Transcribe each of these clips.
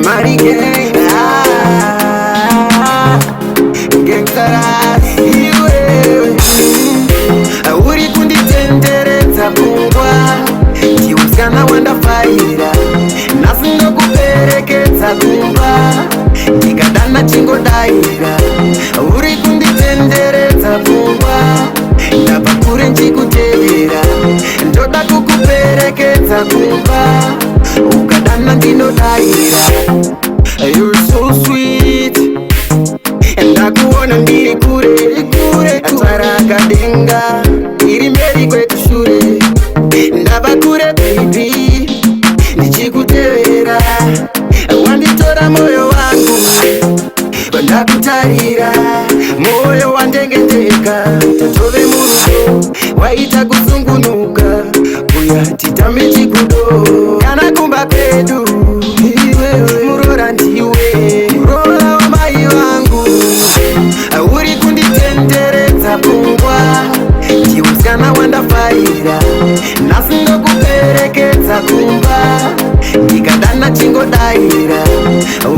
Mari gang, gangsters, iwe uri kunditenderedza pfungwa, chiuskana wandafaira, nhasi ndokuperekedza kumba, ndikadana chingodaira. Uri kunditenderedza pfungwa, ndabva kure nchikutevera, ndoda kukuperekedza kumba, ukadana ndinodaira. You're so sweet, ndakuona ndiri kure kure, tsvarakadenga iri mberi kwetu shure, ndabva kure baby, ndichikutevera, wanditora moyo wangu, ndakutarira moyo wandengeteka, tove murudo waita kusungunuka, kuya titambe chikudo, kana kumba kwedu iwewe murora ndiwe, murora wamai vangu. Uri kunditenderedza pfungwa, chiuskana wandafaira, nhasi ndokuperekedza kumba, ndikadana chingodaira.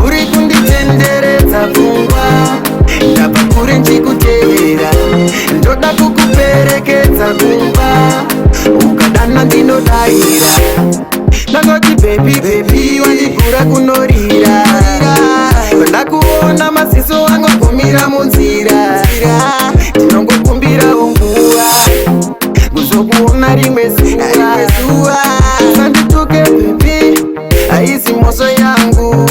Uri kunditenderedza pfungwa, ndabva kure nchikutevera, ndoda kukuperekedza kumba, ukadana ndinodaira. Ndangoti baby baby, wandigura kunorira, ndakuona maziso angogumira munzira, ndinongokumbirawo nguva kuzokuona rimwe zuva. Sandituke baby, haisi moso yangu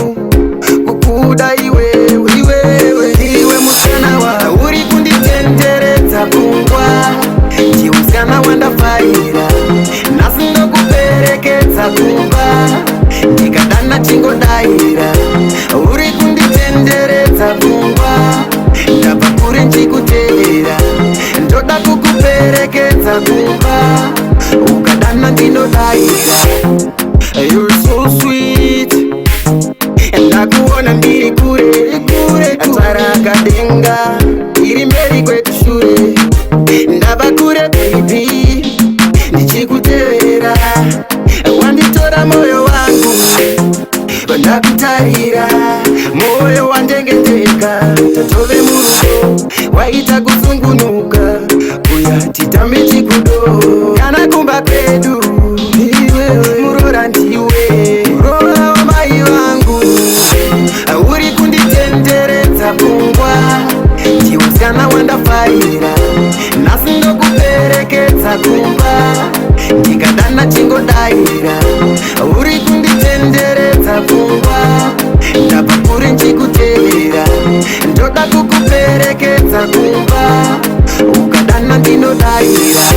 kukuda iwe muskana wa. Uri kunditenderedza pfungwa, chiuskana wandafaira, nhasi ndokuperekedza kumba, ndikadana chingodaira. Uri kunditenderedza pfungwa, ndabva kure nchikutevera, ndoda kukuperekedza kumba, ukadana ndinodaira. You're so sweet, ndakuona ndiri kure kure, tsvarakadenga iri mberi kwetu shure, ndabva kure baby, ndichikutevera, wanditora moyo wangu, ndakutarira moyo wandengeteka, tove murudo waita kusungunuka, kuya titambe chikudo, kana kumba kwedu iwewe murora ndiwe, murora wamai vangu. Uri kunditenderedza pfungwa, chiuskana wandafaira, nhasi ndokuperekedza kumba, ndikadana chingodaira. Uri kunditenderedza pfungwa, ndabva kure nchikutevera, ndoda kukuperekedza kumba, ukadana ndinodaira.